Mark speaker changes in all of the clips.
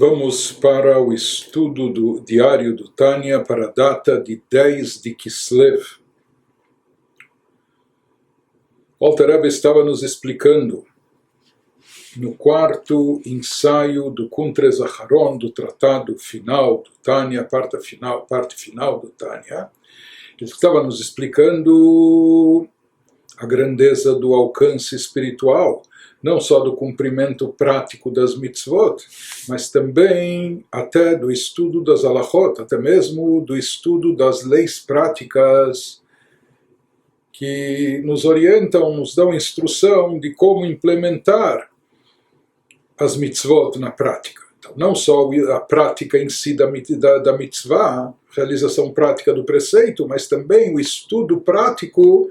Speaker 1: Vamos para o estudo do diário do Tânia para a data de 10 de Kislev. O Alter Rebbe estava nos explicando no quarto ensaio do Kuntres Acharon, do tratado final do Tânia, parte final do Tânia. Ele estava nos explicando a grandeza do alcance espiritual, não só do cumprimento prático das mitzvot, mas também até do estudo das halachot, até mesmo do estudo das leis práticas que nos orientam, nos dão instrução de como implementar as mitzvot na prática. Então, não só a prática em si da mitzvah, realização prática do preceito, mas também o estudo prático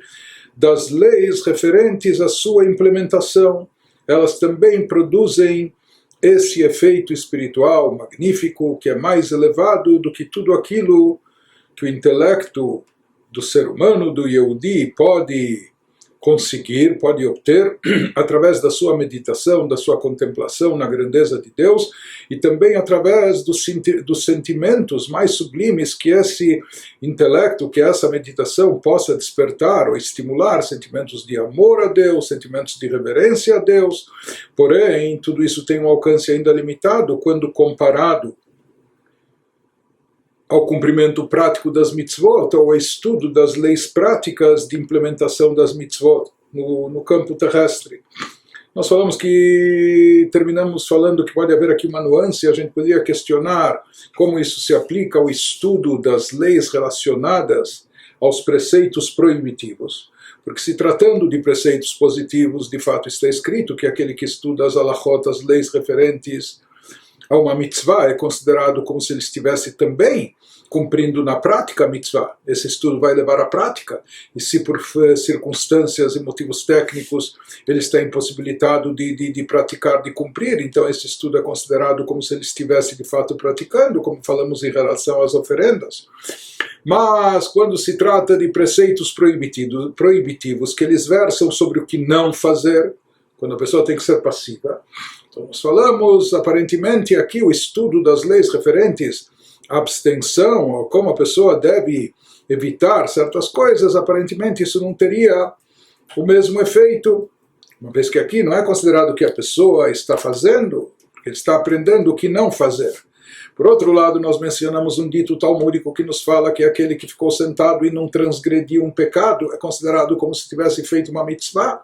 Speaker 1: das leis referentes à sua implementação. Elas também produzem esse efeito espiritual magnífico, que é mais elevado do que tudo aquilo que o intelecto do ser humano, do Yehudi, pode conseguir, pode obter através da sua meditação, da sua contemplação na grandeza de Deus, e também através dos sentimentos mais sublimes que esse intelecto, que essa meditação possa despertar ou estimular, sentimentos de amor a Deus, sentimentos de reverência a Deus. Porém, tudo isso tem um alcance ainda limitado quando comparado ao cumprimento prático das mitzvot, ou ao estudo das leis práticas de implementação das mitzvot no campo terrestre. Nós terminamos falando que pode haver aqui uma nuance, a gente poderia questionar como isso se aplica ao estudo das leis relacionadas aos preceitos proibitivos. Porque se tratando de preceitos positivos, de fato está escrito que aquele que estuda as halachot, as leis referentes a uma mitzvah, é considerado como se ele estivesse também cumprindo na prática a mitzvah. Esse estudo vai levar à prática, e se por circunstâncias e motivos técnicos ele está impossibilitado de praticar, de cumprir, então esse estudo é considerado como se ele estivesse de fato praticando, como falamos em relação às oferendas. Mas quando se trata de preceitos proibitivos que eles versam sobre o que não fazer, quando a pessoa tem que ser passiva, então nós falamos aparentemente aqui o estudo das leis referentes abstenção, ou como a pessoa deve evitar certas coisas, aparentemente isso não teria o mesmo efeito, uma vez que aqui não é considerado que a pessoa está fazendo, ele está aprendendo o que não fazer. Por outro lado, nós mencionamos um dito talmúdico que nos fala que aquele que ficou sentado e não transgrediu um pecado é considerado como se tivesse feito uma mitzvah.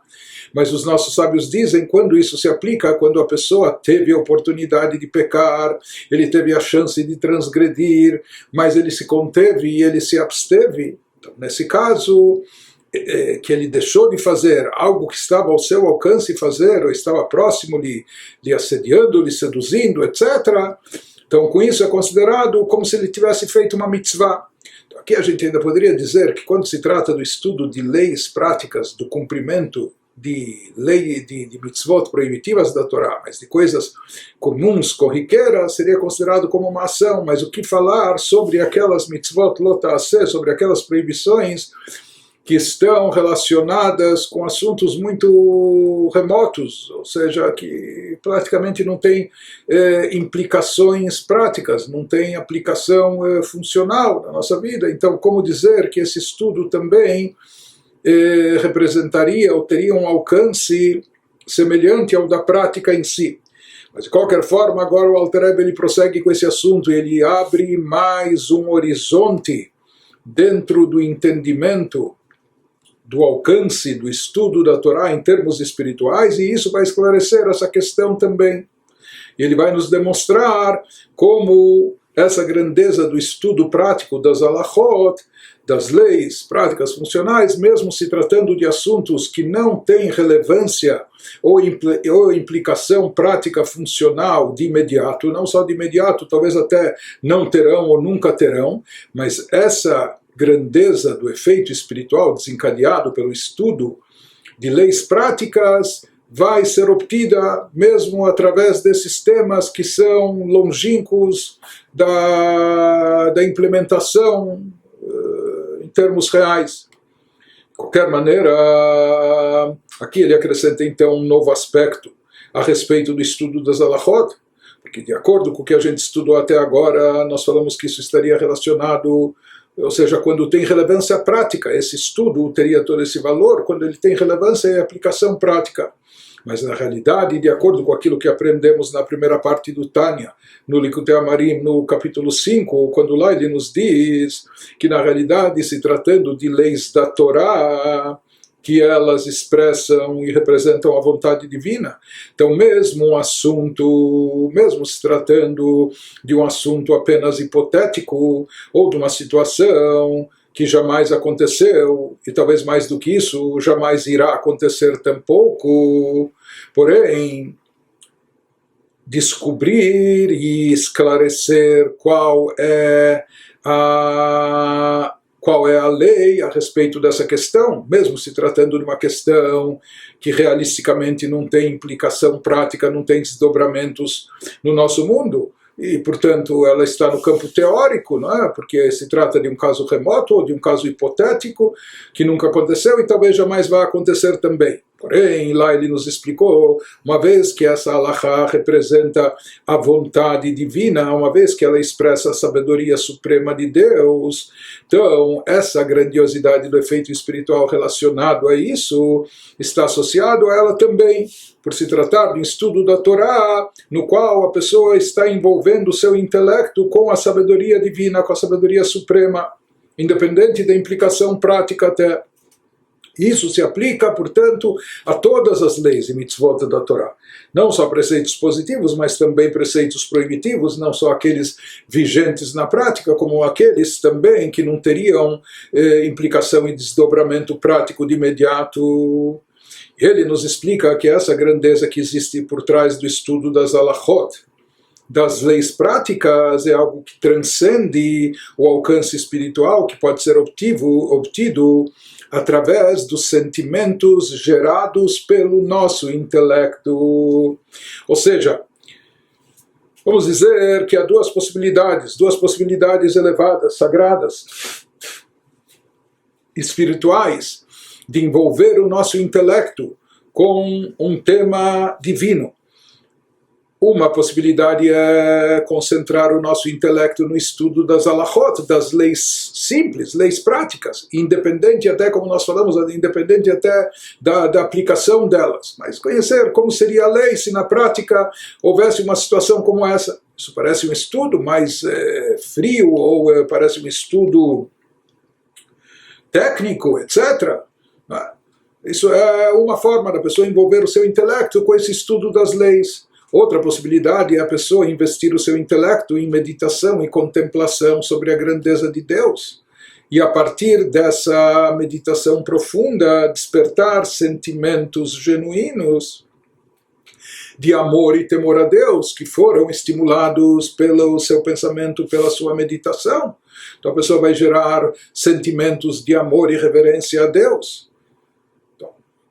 Speaker 1: Mas os nossos sábios dizem, quando isso se aplica, quando a pessoa teve a oportunidade de pecar, ele teve a chance de transgredir, mas ele se conteve e ele se absteve. Então, nesse caso, que ele deixou de fazer algo que estava ao seu alcance fazer, ou estava próximo lhe assediando, lhe seduzindo, etc., então, com isso é considerado como se ele tivesse feito uma mitzvah. Então, aqui a gente ainda poderia dizer que quando se trata do estudo de leis práticas, do cumprimento de lei de mitzvot proibitivas da Torá, mas de coisas comuns, corriqueiras, seria considerado como uma ação. Mas o que falar sobre aquelas mitzvot lota'aseh, sobre aquelas proibições que estão relacionadas com assuntos muito remotos, ou seja, que praticamente não tem implicações práticas, não tem aplicação funcional na nossa vida. Então, como dizer que esse estudo também representaria ou teria um alcance semelhante ao da prática em si? Mas, de qualquer forma, agora o Alter Rebbe ele prossegue com esse assunto, ele abre mais um horizonte dentro do entendimento do alcance do estudo da Torá em termos espirituais, e isso vai esclarecer essa questão também. E ele vai nos demonstrar como essa grandeza do estudo prático das halachot, das leis práticas funcionais, mesmo se tratando de assuntos que não têm relevância ou implicação prática funcional de imediato, não só de imediato, talvez até não terão ou nunca terão, mas essa grandeza do efeito espiritual desencadeado pelo estudo de leis práticas vai ser obtida mesmo através desses temas que são longínquos da implementação em termos reais. De qualquer maneira, aqui ele acrescenta então um novo aspecto a respeito do estudo das halachot, porque de acordo com o que a gente estudou até agora, nós falamos que isso estaria relacionado, ou seja, quando tem relevância prática, esse estudo teria todo esse valor, quando ele tem relevância é aplicação prática. Mas na realidade, de acordo com aquilo que aprendemos na primeira parte do Tânia, no Likutei Amarim, no capítulo 5, quando lá ele nos diz que na realidade, se tratando de leis da Torá, que elas expressam e representam a vontade divina. Então, mesmo um assunto, mesmo se tratando de um assunto apenas hipotético, ou de uma situação que jamais aconteceu, e talvez mais do que isso, jamais irá acontecer tampouco, porém, descobrir e esclarecer qual é a lei a respeito dessa questão, mesmo se tratando de uma questão que realisticamente não tem implicação prática, não tem desdobramentos no nosso mundo, e, portanto, ela está no campo teórico, não é? Porque se trata de um caso remoto ou de um caso hipotético que nunca aconteceu e talvez jamais vá acontecer também. Porém, lá ele nos explicou, uma vez que essa halakha representa a vontade divina, uma vez que ela expressa a sabedoria suprema de Deus, então essa grandiosidade do efeito espiritual relacionado a isso está associado a ela também, por se tratar de um estudo da Torá, no qual a pessoa está envolvendo o seu intelecto com a sabedoria divina, com a sabedoria suprema, independente da implicação prática até. Isso se aplica, portanto, a todas as leis e mitzvot da Torá. Não só preceitos positivos, mas também preceitos proibitivos, não só aqueles vigentes na prática, como aqueles também que não teriam implicação e desdobramento prático de imediato. Ele nos explica que essa grandeza que existe por trás do estudo das halachot, das leis práticas, é algo que transcende o alcance espiritual, que pode ser obtido através dos sentimentos gerados pelo nosso intelecto. Ou seja, vamos dizer que há duas possibilidades elevadas, sagradas, espirituais, de envolver o nosso intelecto com um tema divino. Uma possibilidade é concentrar o nosso intelecto no estudo das halachot, das leis simples, leis práticas, independente até, como nós falamos, independente até da aplicação delas. Mas conhecer como seria a lei se na prática houvesse uma situação como essa. Isso parece um estudo mais frio, ou parece um estudo técnico, etc. Isso é uma forma da pessoa envolver o seu intelecto com esse estudo das leis. Outra possibilidade é a pessoa investir o seu intelecto em meditação e contemplação sobre a grandeza de Deus. E a partir dessa meditação profunda, despertar sentimentos genuínos de amor e temor a Deus, que foram estimulados pelo seu pensamento, pela sua meditação. Então a pessoa vai gerar sentimentos de amor e reverência a Deus.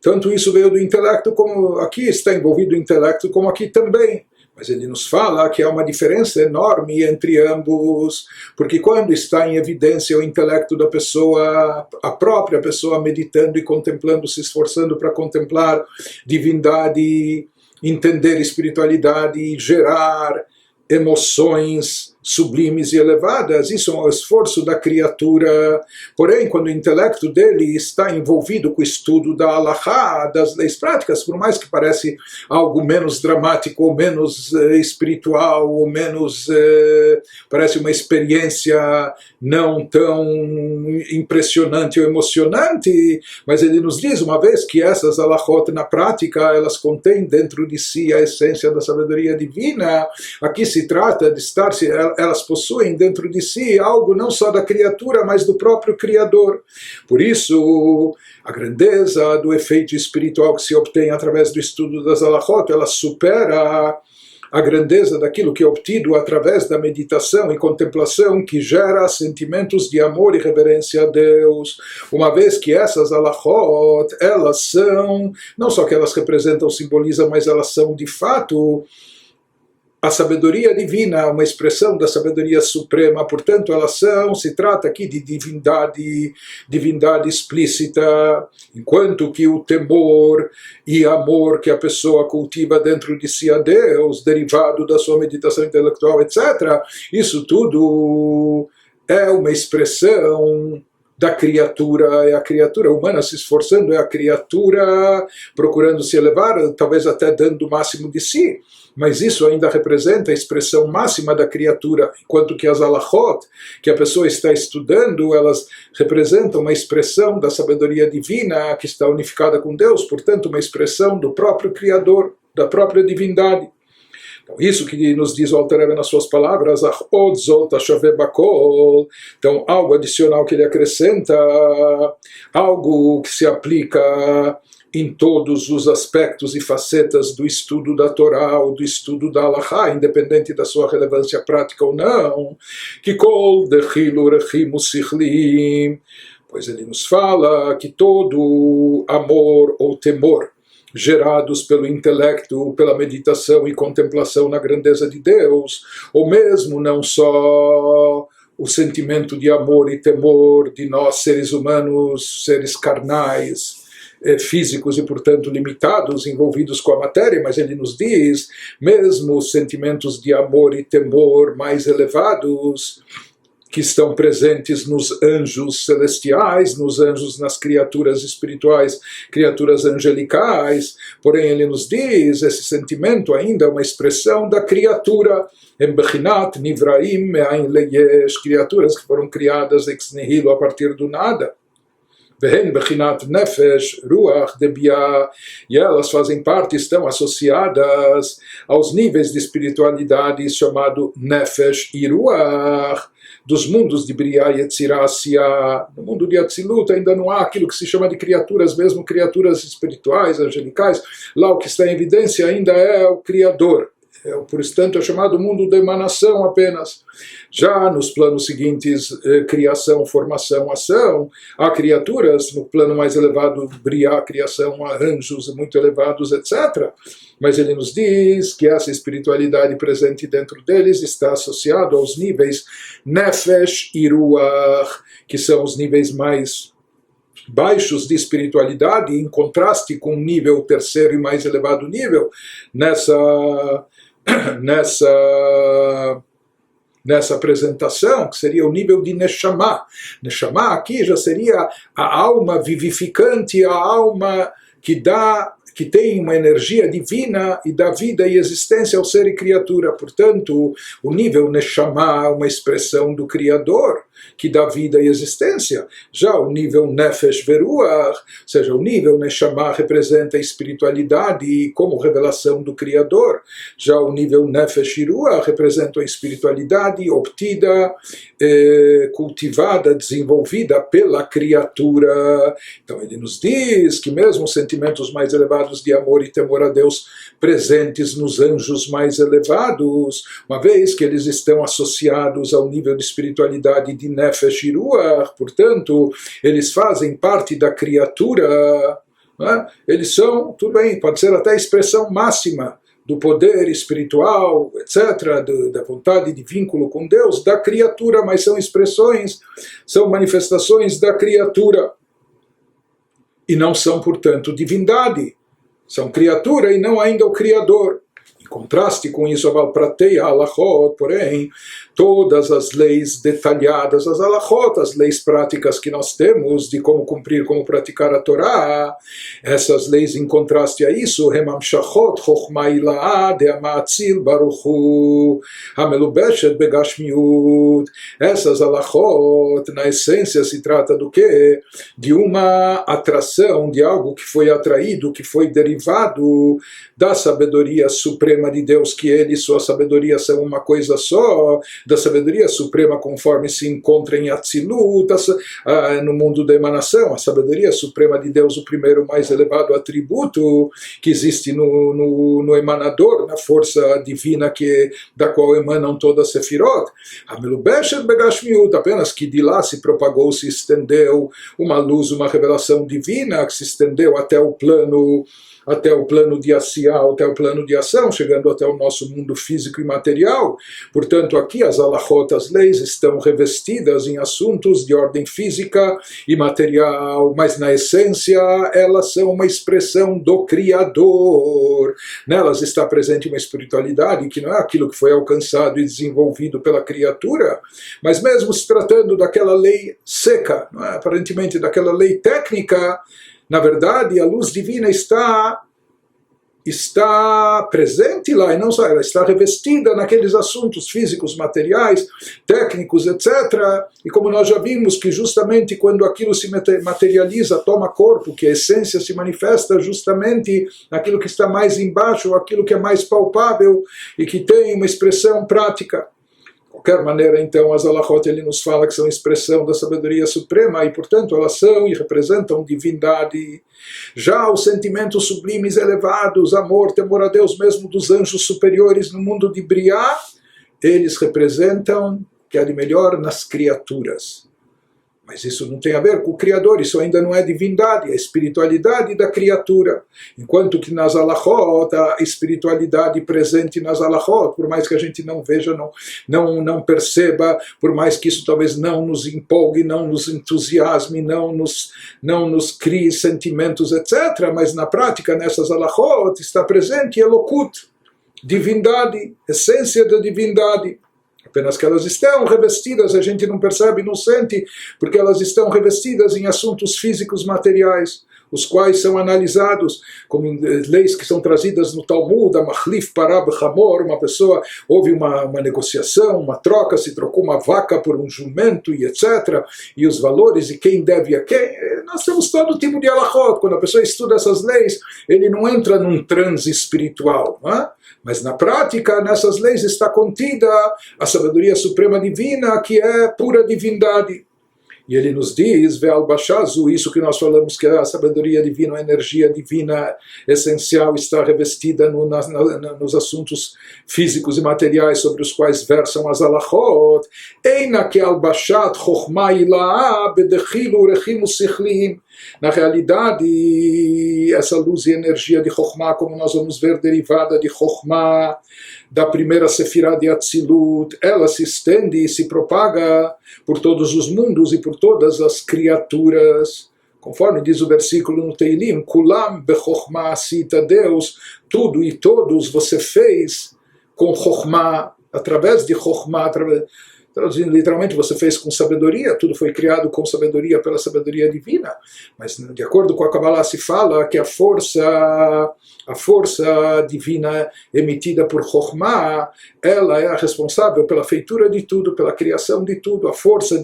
Speaker 1: Tanto isso veio do intelecto, como aqui está envolvido o intelecto, como aqui também. Mas ele nos fala que há uma diferença enorme entre ambos, porque quando está em evidência o intelecto da pessoa, a própria pessoa meditando e contemplando, se esforçando para contemplar divindade, entender espiritualidade e gerar emoções sublimes e elevadas, isso é um esforço da criatura. Porém, quando o intelecto dele está envolvido com o estudo da halachá, das leis práticas, por mais que pareça algo menos dramático, ou menos espiritual, ou menos parece uma experiência não tão impressionante ou emocionante, mas ele nos diz, uma vez que essas halachot na prática, elas contêm dentro de si a essência da sabedoria divina, aqui se trata de elas possuem dentro de si algo não só da criatura, mas do próprio Criador. Por isso, a grandeza do efeito espiritual que se obtém através do estudo das halachot, ela supera a grandeza daquilo que é obtido através da meditação e contemplação, que gera sentimentos de amor e reverência a Deus, uma vez que essas halachot, elas são, não só que elas representam, simbolizam, mas elas são de fato a sabedoria divina, uma expressão da sabedoria suprema, portanto se trata aqui de divindade explícita, enquanto que o temor e amor que a pessoa cultiva dentro de si a Deus, derivado da sua meditação intelectual, etc., isso tudo é uma expressão da criatura, é a criatura humana se esforçando, é a criatura procurando se elevar, talvez até dando o máximo de si, mas isso ainda representa a expressão máxima da criatura, enquanto que as alachot, que a pessoa está estudando, elas representam uma expressão da sabedoria divina que está unificada com Deus, portanto uma expressão do próprio Criador, da própria divindade. Então, isso que nos diz o Alter Rebbe nas suas palavras, então algo adicional que ele acrescenta, algo que se aplica em todos os aspectos e facetas do estudo da Torá ou do estudo da Halachá, independente da sua relevância prática ou não, que kol dechilu rechimu sichlim, pois ele nos fala que todo amor ou temor gerados pelo intelecto, pela meditação e contemplação na grandeza de Deus, ou mesmo não só o sentimento de amor e temor de nós seres humanos, seres carnais, físicos e, portanto, limitados, envolvidos com a matéria, mas ele nos diz, mesmo os sentimentos de amor e temor mais elevados, que estão presentes nos anjos celestiais, nos anjos, nas criaturas espirituais, criaturas angelicais, porém ele nos diz, esse sentimento ainda é uma expressão da criatura, Embechinat Nivraim Me'ain Leyesh, criaturas que foram criadas ex nihilo, a partir do nada. Vehen Bechinat Nefesh Ruach Debia, e elas fazem parte, estão associadas aos níveis de espiritualidade chamado Nefesh e Ruach, dos mundos de Briá e Etzirá. No mundo de Atzilut ainda não há aquilo que se chama de criaturas, mesmo criaturas espirituais, angelicais. Lá o que está em evidência ainda é o Criador. Por instante é chamado mundo da emanação apenas. Já nos planos seguintes, criação, formação, ação, há criaturas, no plano mais elevado, Briá, criação, há anjos muito elevados, etc. Mas ele nos diz que essa espiritualidade presente dentro deles está associada aos níveis Nefesh e Ruach, que são os níveis mais baixos de espiritualidade, em contraste com o nível terceiro e mais elevado nível, nessa apresentação, que seria o nível de Neshama. Neshama aqui já seria a alma vivificante, a alma que tem uma energia divina e dá vida e existência ao ser e criatura. Portanto, o nível Neshama é uma expressão do Criador, que dá vida e existência. Já o nível Nefesh Veruach, ou seja, o nível Neshama representa a espiritualidade como revelação do Criador. Já o nível Nefesh Ruach representa a espiritualidade obtida, cultivada, desenvolvida pela criatura. Então ele nos diz que mesmo os sentimentos mais elevados de amor e temor a Deus presentes nos anjos mais elevados, uma vez que eles estão associados ao nível de espiritualidade de Nefesh e Ruach, portanto, eles fazem parte da criatura, né? Eles são, tudo bem, pode ser até a expressão máxima do poder espiritual, etc., da vontade de vínculo com Deus, da criatura, mas são expressões, são manifestações da criatura, e não são, portanto, divindade. São criatura e não ainda o Criador. Em contraste com isso, Aval Pratei Halachot, porém, todas as leis detalhadas, as halachot, as leis práticas que nós temos de como cumprir, como praticar a Torá, essas leis em contraste a isso, Hemamshachot Chochma Ilaa de Amatzil Baruchu Hamelubeshet Begashmiut, essas halachot, na essência se trata do quê? De uma atração, de algo que foi atraído, que foi derivado da sabedoria suprema de Deus, que ele e sua sabedoria são uma coisa só, da sabedoria suprema conforme se encontra em Atzilut, no mundo da emanação, a sabedoria suprema de Deus, o primeiro mais elevado atributo que existe no emanador, na força divina da qual emanam todas as sefirot, apenas que de lá se propagou, se estendeu uma luz, uma revelação divina que se estendeu até o plano de Asiá, até o plano de ação, chegando até o nosso mundo físico e material. Portanto, aqui as halachot, as leis, estão revestidas em assuntos de ordem física e material, mas na essência elas são uma expressão do Criador. Nelas está presente uma espiritualidade que não é aquilo que foi alcançado e desenvolvido pela criatura, mas mesmo se tratando daquela lei seca, não é? Aparentemente daquela lei técnica, na verdade a luz divina está presente lá, e não só ela está revestida naqueles assuntos físicos, materiais, técnicos, etc. E como nós já vimos que justamente quando aquilo se materializa, toma corpo, que a essência se manifesta justamente naquilo que está mais embaixo, aquilo que é mais palpável e que tem uma expressão prática. De qualquer maneira, então, as halachot, ele nos fala que são expressão da sabedoria suprema e, portanto, elas são e representam divindade. Já os sentimentos sublimes elevados, amor, temor a Deus, mesmo dos anjos superiores no mundo de Briá, eles representam o que há de melhor nas criaturas. Mas isso não tem a ver com o Criador, isso ainda não é divindade, é a espiritualidade da criatura. Enquanto que nas halachot, a espiritualidade presente nas halachot, por mais que a gente não veja, não perceba, por mais que isso talvez não nos empolgue, não nos entusiasme, não nos crie sentimentos, etc. Mas na prática, nessas halachot, está presente Elokut, divindade, essência da divindade. Apenas que elas estão revestidas, a gente não percebe, não sente, porque elas estão revestidas em assuntos físicos materiais, os quais são analisados como leis que são trazidas no Talmud, a Machlif Parab Hamor, uma pessoa, houve uma negociação, uma troca, se trocou uma vaca por um jumento e etc. E os valores e quem deve a quem, nós temos todo tipo de halachot. Quando a pessoa estuda essas leis, ele não entra num transe espiritual, não é? Mas na prática, nessas leis está contida a sabedoria suprema divina, que é pura divindade. E ele nos diz, Ve'al Bashazu, isso que nós falamos que a sabedoria divina, a energia divina essencial está revestida nos assuntos físicos e materiais sobre os quais versam as halachot. Eina que al bashat chokhma ila'a bedechilu urechimu sichliim. Na realidade, essa luz e energia de Chokhmah, como nós vamos ver, derivada de Chokhmah, da primeira Sefirah de Atzilut, ela se estende e se propaga por todos os mundos e por todas as criaturas. Conforme diz o versículo no Teilim, Kulam bechokhmah asita, Deus, tudo e todos você fez com Chokhmah, através de Chokhmah, traduzindo literalmente, você fez com sabedoria, tudo foi criado com sabedoria pela sabedoria divina. Mas de acordo com a Kabbalah se fala que a força divina emitida por Chokhmah, ela é a responsável pela feitura de tudo, pela criação de tudo, a força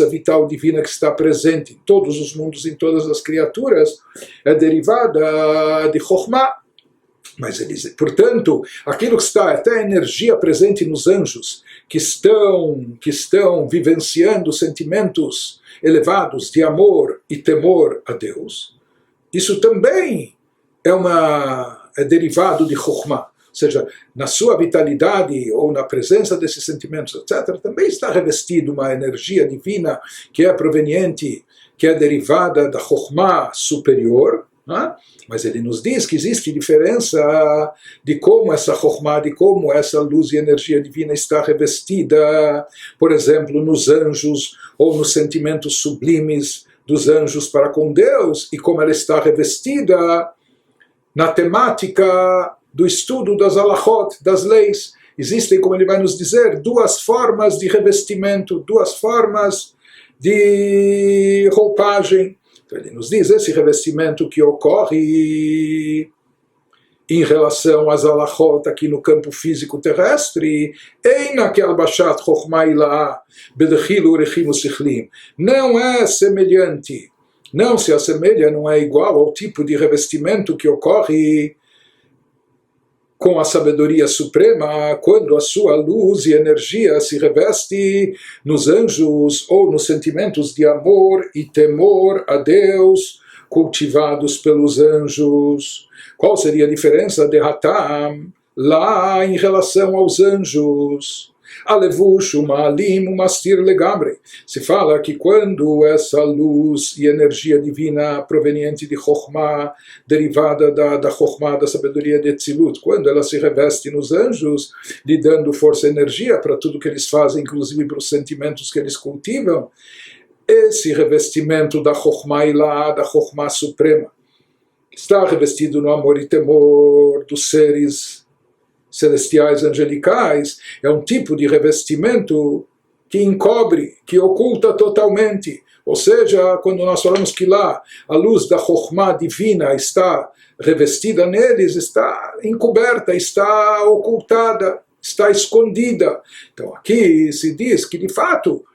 Speaker 1: vital divina que está presente em todos os mundos, em todas as criaturas, é derivada de Chokhmah. Mas portanto, aquilo que está, até a energia presente nos anjos, que estão vivenciando sentimentos elevados de amor e temor a Deus, isso também é derivado de Chokhmah. Ou seja, na sua vitalidade ou na presença desses sentimentos, etc., também está revestido uma energia divina que é proveniente, que é derivada da Chokhmah superior. Mas ele nos diz que existe diferença de como essa Chokhmah, de como essa luz e energia divina está revestida, por exemplo, nos anjos ou nos sentimentos sublimes dos anjos para com Deus, e como ela está revestida na temática do estudo das halachot, das leis. Existem, como ele vai nos dizer, duas formas de revestimento, duas formas de roupagem. Então ele nos diz, esse revestimento que ocorre em relação às halachot aqui no campo físico terrestre, não é semelhante, não se assemelha, não é igual ao tipo de revestimento que ocorre com a sabedoria suprema, quando a sua luz e energia se reveste nos anjos ou nos sentimentos de amor e temor a Deus cultivados pelos anjos. Qual seria a diferença de Hatam lá em relação aos anjos? Alevush, Ma'alim, Mastir Legamre. Se fala que quando essa luz e energia divina proveniente de Chokhmah, derivada da Chokhmah, da sabedoria de Tzilut, quando ela se reveste nos anjos, lhe dando força e energia para tudo que eles fazem, inclusive para os sentimentos que eles cultivam, esse revestimento da Chokhmah Ilá, da Chokhmah Suprema, está revestido no amor e temor dos seres celestiais angelicais, é um tipo de revestimento que encobre, que oculta totalmente. Ou seja, quando nós falamos que lá a luz da Chokhmah divina está revestida neles, está encoberta, está ocultada, está escondida. Então aqui se diz que de fato,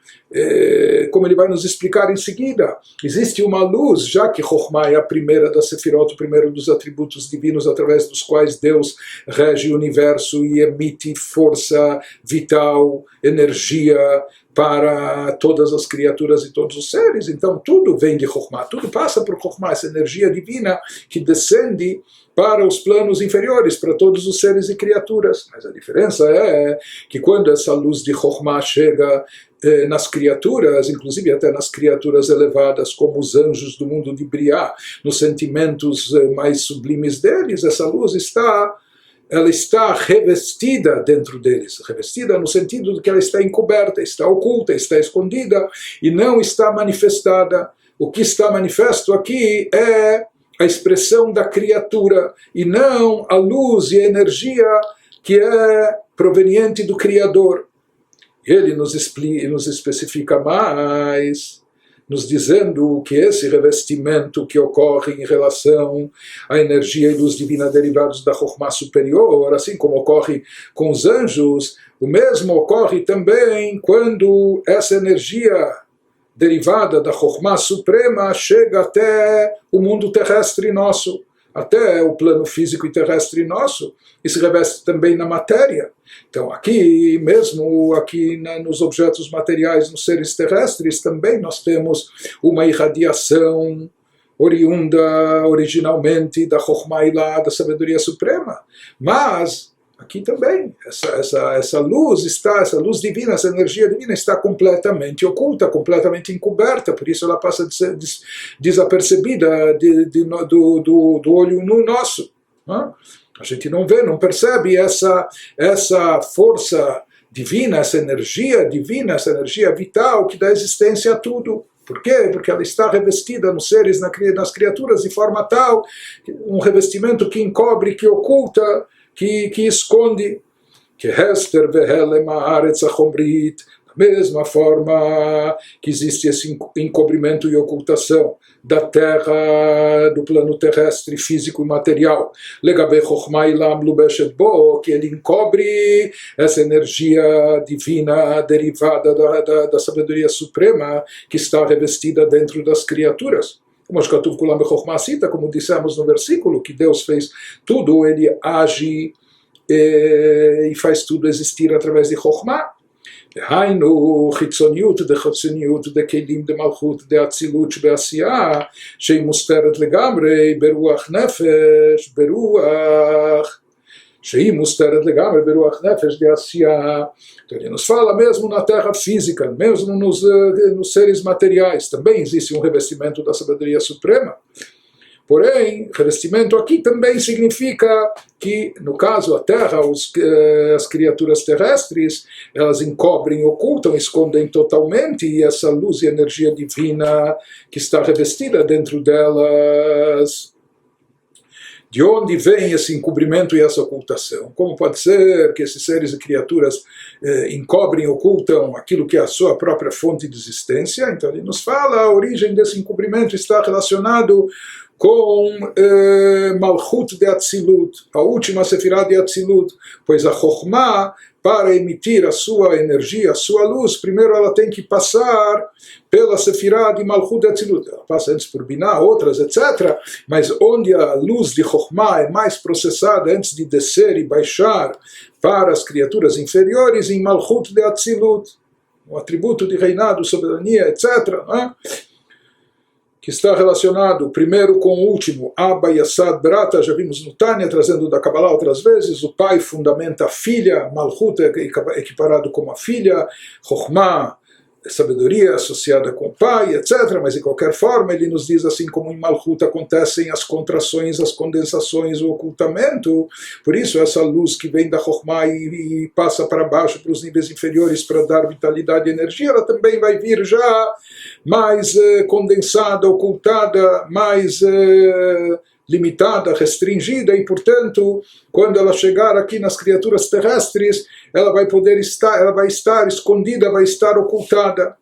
Speaker 1: como ele vai nos explicar em seguida, existe uma luz, já que Chokhmah é a primeira da Sefirot, o primeiro dos atributos divinos através dos quais Deus rege o universo e emite força vital, energia para todas as criaturas e todos os seres. Então tudo vem de Chokhmah, tudo passa por Chokhmah, essa energia divina que descende para os planos inferiores, para todos os seres e criaturas. Mas a diferença é que quando essa luz de Chokhmah chega nas criaturas, inclusive até nas criaturas elevadas, como os anjos do mundo de Briá, nos sentimentos mais sublimes deles, essa luz ela está revestida dentro deles, revestida no sentido de que ela está encoberta, está oculta, está escondida e não está manifestada. O que está manifesto aqui é a expressão da criatura e não a luz e a energia que é proveniente do Criador. Ele nos especifica mais, nos dizendo que esse revestimento que ocorre em relação à energia e luz divina derivados da Chokhmah superior, assim como ocorre com os anjos, o mesmo ocorre também quando essa energia derivada da Chokhmah suprema chega até o mundo terrestre nosso, até o plano físico e terrestre nosso, e se reveste também na matéria. Então aqui, mesmo aqui nos objetos materiais, nos seres terrestres, também nós temos uma irradiação oriunda originalmente da Chokhmah Ilá, da sabedoria suprema. Mas aqui também, essa luz divina, essa energia divina está completamente oculta, completamente encoberta, por isso ela passa de ser desapercebida do olho nu nosso. A gente não vê, não percebe essa força divina, essa energia divina, essa energia vital que dá existência a tudo. Por quê? Porque ela está revestida nos seres, nas criaturas, de forma tal, um revestimento que encobre, que oculta, que esconde, que Hester vehelem haaretz hachomrit, da mesma forma que existe esse encobrimento e ocultação da terra, do plano terrestre, físico e material, legabe chokhmah ilam lubeshet bo, que ele encobre essa energia divina derivada da sabedoria suprema que está revestida dentro das criaturas. Como dissemos no versículo, que Deus fez tudo, ele age e faz tudo existir através de Chokhmah. דהיינו חיצוניות דחיצוניות דכלים דמלכות דאצילות שבעשייה שהיא מוסתרת לגמרי ברוח נפש, שהיא מוסתרת לגמרי ברוח נפש דעשייה. Então ele nos fala mesmo na terra física, mesmo nos seres materiais, também existe um revestimento da sabedoria suprema. Porém, revestimento aqui também significa que, no caso, a terra, as criaturas terrestres, elas encobrem, ocultam, escondem totalmente, e essa luz e energia divina que está revestida dentro delas, de onde vem esse encobrimento e essa ocultação? Como pode ser que esses seres e criaturas encobrem, ocultam aquilo que é a sua própria fonte de existência? Então ele nos fala, a origem desse encobrimento está relacionado com Malchut de Atzilut, a última Sefirah de Atzilut, pois a Chokhmah, para emitir a sua energia, a sua luz, primeiro ela tem que passar pela Sefirah de Malchut de Atzilut. Ela passa antes por Binah, outras, etc. Mas onde a luz de Chokhmah é mais processada antes de descer e baixar para as criaturas inferiores, em Malchut de Atzilut, o atributo de reinado, soberania, etc., né? que está relacionado primeiro com o último, Abba Yasad Brata, já vimos no Tânia, trazendo da Kabbalah outras vezes, o pai fundamenta a filha, Malchut é equiparado como a filha, Chokhmah, sabedoria associada com o pai, etc. Mas de qualquer forma ele nos diz assim como em Malchut acontecem as contrações, as condensações, o ocultamento. Por isso essa luz que vem da Chokhmah e passa para baixo, para os níveis inferiores para dar vitalidade e energia, ela também vai vir já mais condensada, ocultada, mais limitada, restringida, e portanto, quando ela chegar aqui nas criaturas terrestres, ela vai poder estar, ela vai estar escondida, vai estar ocultada.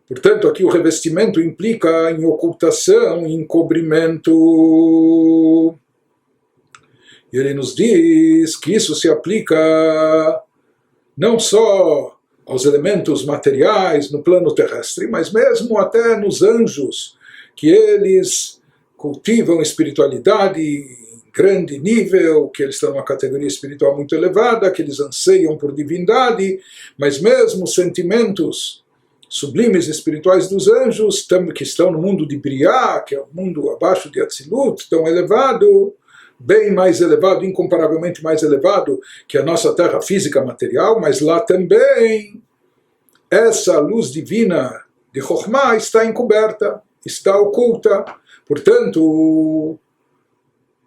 Speaker 1: Portanto, aqui o revestimento implica em ocultação, em encobrimento. E ele nos diz que isso se aplica não só aos elementos materiais no plano terrestre, mas mesmo até nos anjos, que eles cultivam espiritualidade em grande nível, que eles estão numa categoria espiritual muito elevada, que eles anseiam por divindade, mas mesmo sentimentos sublimes espirituais dos anjos, que estão no mundo de Briá, que é o mundo abaixo de Atzilut, tão elevado, bem mais elevado, incomparavelmente mais elevado que a nossa terra física material, mas lá também essa luz divina de Chokhmah está encoberta, está oculta. Portanto,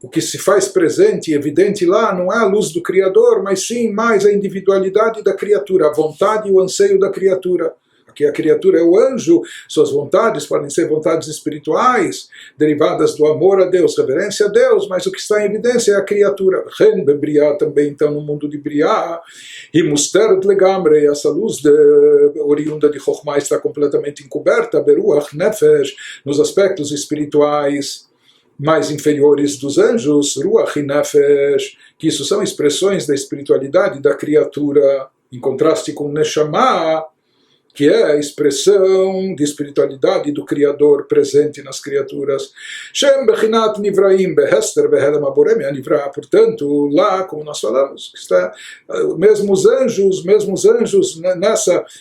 Speaker 1: o que se faz presente e evidente lá não é a luz do Criador, mas sim mais a individualidade da criatura, a vontade e o anseio da criatura. Aqui a criatura é o anjo, suas vontades podem ser vontades espirituais, derivadas do amor a Deus, reverência a Deus, mas o que está em evidência é a criatura. Ren Briá também, então, no mundo de Briá, e Musteret Legamre, essa luz oriunda de Chokhmah está completamente encoberta, Beruach Nefesh, nos aspectos espirituais mais inferiores dos anjos, Ruach e Nefesh, que isso são expressões da espiritualidade da criatura, em contraste com Neshama, que é a expressão de espiritualidade do Criador presente nas criaturas. Shem bechinat nivraim behester behelem aborem anivra. Portanto, lá, como nós falamos, está mesmo os anjos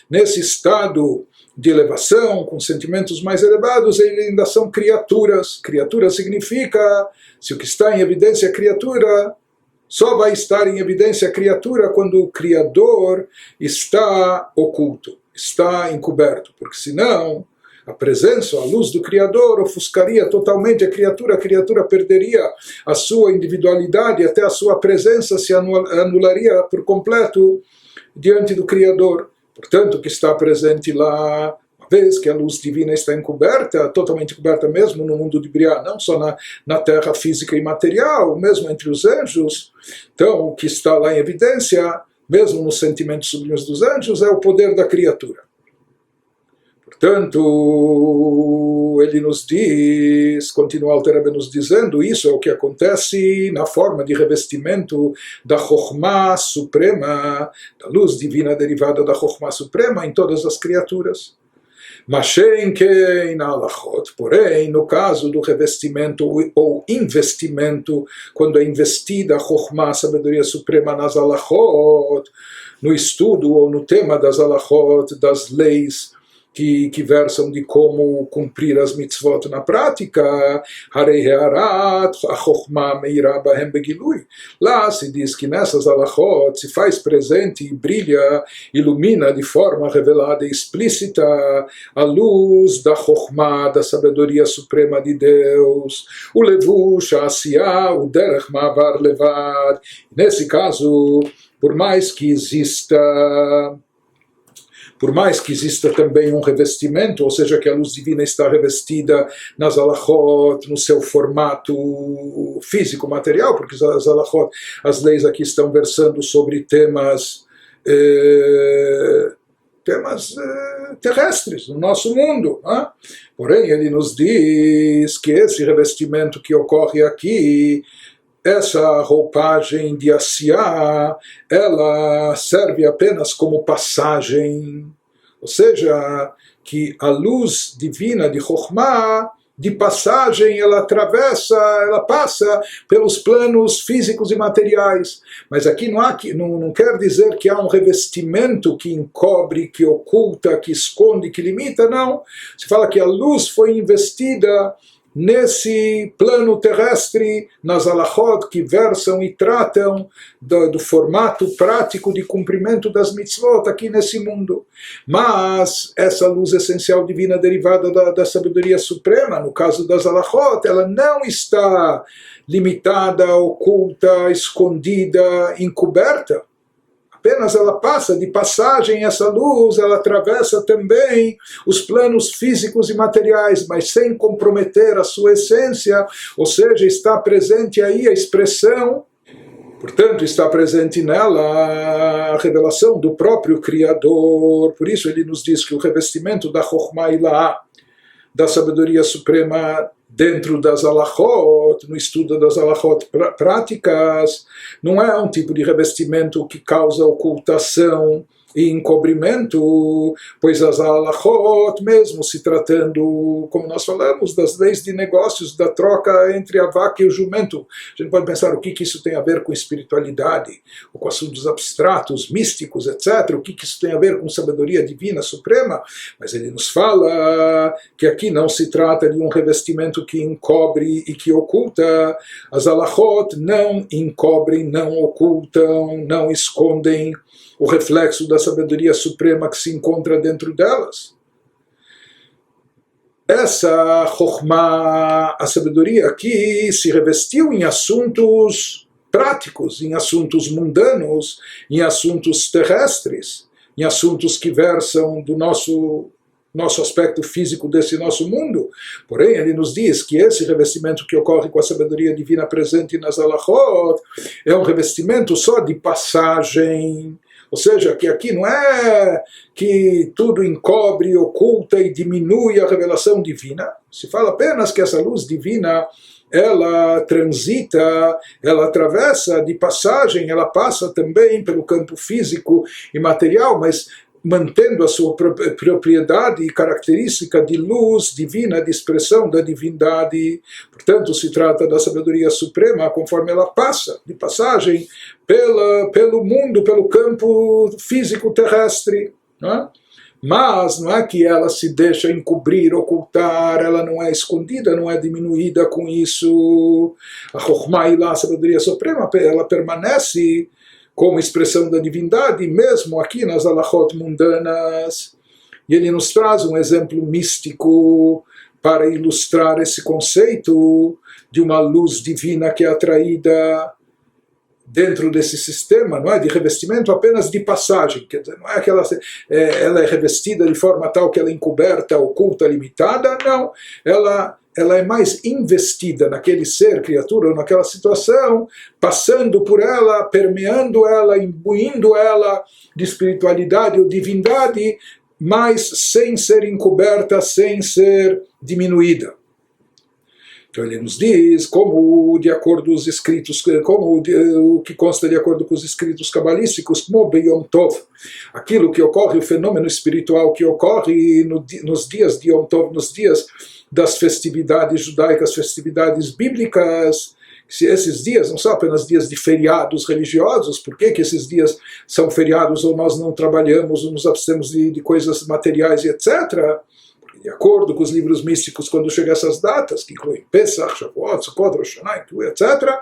Speaker 1: nesse estado de elevação, com sentimentos mais elevados, eles ainda são criaturas. Criatura significa, se o que está em evidência é criatura, só vai estar em evidência a criatura quando o Criador está oculto, está encoberto, porque senão a presença, a luz do Criador ofuscaria totalmente a criatura perderia a sua individualidade, até a sua presença se anularia por completo diante do Criador. Portanto, o que está presente lá, uma vez que a luz divina está encoberta, totalmente encoberta mesmo no mundo de Briá, não só na terra física e material, mesmo entre os anjos, então o que está lá em evidência, mesmo nos sentimentos sublimes dos anjos, é o poder da criatura. Portanto, ele nos diz, continua Alter Rebbe nos dizendo, isso é o que acontece na forma de revestimento da Chokhmah suprema, da luz divina derivada da Chokhmah suprema em todas as criaturas. Porém, no caso do revestimento ou investimento, quando é investida a Chokhmah, a sabedoria suprema nas alachot, no estudo ou no tema das alachot, das leis que versam de como cumprir as mitzvot na prática, lá se diz que nessas alachot se faz presente e brilha, ilumina de forma revelada e explícita a luz da Chokhmah, da sabedoria suprema de Deus, o levush, a asiyah, o derech ma'avar levad. Nesse caso, por mais que exista também um revestimento, ou seja, que a luz divina está revestida nas alachot, no seu formato físico, material, porque as alachot, as leis aqui estão versando sobre temas terrestres, no nosso mundo. Né? Porém, ele nos diz que esse revestimento que ocorre aqui, essa roupagem de Asiyah, ela serve apenas como passagem, ou seja, que a luz divina de Chokhmah de passagem, ela atravessa, ela passa pelos planos físicos e materiais. Mas aqui não quer dizer que há um revestimento que encobre, que oculta, que esconde, que limita, não. Se fala que a luz foi investida nesse plano terrestre, nas alachot que versam e tratam do formato prático de cumprimento das mitzvot aqui nesse mundo. Mas essa luz essencial divina derivada da sabedoria suprema, no caso das alachot, ela não está limitada, oculta, escondida, encoberta. Apenas ela passa de passagem, essa luz, ela atravessa também os planos físicos e materiais, mas sem comprometer a sua essência, ou seja, está presente aí a expressão, portanto está presente nela a revelação do próprio Criador. Por isso ele nos diz que o revestimento da Chokhmah Ilá, da sabedoria suprema dentro das alachot, no estudo das alachot práticas, não é um tipo de revestimento que causa ocultação e encobrimento, pois as alachot, mesmo se tratando, como nós falamos, das leis de negócios, da troca entre a vaca e o jumento, a gente pode pensar o que isso tem a ver com espiritualidade, ou com assuntos abstratos, místicos, etc., o que isso tem a ver com sabedoria divina suprema, mas ele nos fala que aqui não se trata de um revestimento que encobre e que oculta. As alachot não encobrem, não ocultam, não escondem o reflexo da sabedoria suprema que se encontra dentro delas. Essa Chokhmah, a sabedoria aqui, se revestiu em assuntos práticos, em assuntos mundanos, em assuntos terrestres, em assuntos que versam do nosso aspecto físico desse nosso mundo. Porém, ele nos diz que esse revestimento que ocorre com a sabedoria divina presente nas alachot é um revestimento só de passagem. Ou seja, que aqui não é que tudo encobre, oculta e diminui a revelação divina. Se fala apenas que essa luz divina, ela transita, ela atravessa de passagem, ela passa também pelo campo físico e material, mas mantendo a sua propriedade e característica de luz divina, de expressão da divindade. Portanto, se trata da sabedoria suprema conforme ela passa, de passagem, pelo mundo, pelo campo físico terrestre. Não é? Mas não é que ela se deixa encobrir, ocultar, ela não é escondida, não é diminuída com isso. A Chokhmah Ilá, a sabedoria suprema, ela permanece como expressão da divindade, mesmo aqui nas alachot mundanas. E ele nos traz um exemplo místico para ilustrar esse conceito de uma luz divina que é atraída dentro desse sistema, não é de revestimento apenas de passagem, quer dizer, não é que ela é revestida de forma tal que ela é encoberta, oculta, limitada, não, ela é mais investida naquele ser, criatura, ou naquela situação, passando por ela, permeando ela, imbuindo ela de espiritualidade ou divindade, mas sem ser encoberta, sem ser diminuída. Então ele nos diz, como de acordo com os escritos, o que consta de acordo com os escritos cabalísticos, como Yom Tov, aquilo que ocorre, o fenômeno espiritual que ocorre nos dias de Yom Tov, nos dias das festividades judaicas, festividades bíblicas. Se esses dias não são apenas dias de feriados religiosos, por que esses dias são feriados ou nós não trabalhamos ou nos abstemos de coisas materiais e etc., de acordo com os livros místicos, quando chegam essas datas, que incluem Pesach, Shavuot, Sukkot, Rosh Hashanah, etc.,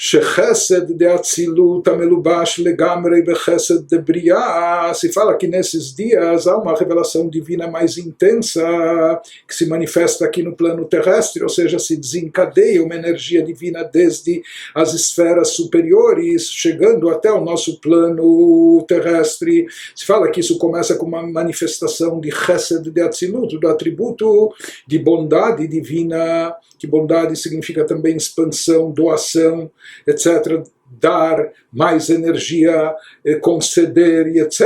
Speaker 1: שחסד דאצילות המלובש לגמרי בחסד דבריאה, se fala que nesses dias há uma revelação divina mais intensa que se manifesta aqui no plano terrestre, ou seja, se desencadeia uma energia divina desde as esferas superiores, chegando até o nosso plano terrestre. Se fala que isso começa com uma manifestação de chesed de Atzilut, do atributo de bondade divina, que bondade significa também expansão, doação, etc., dar mais energia, conceder e etc.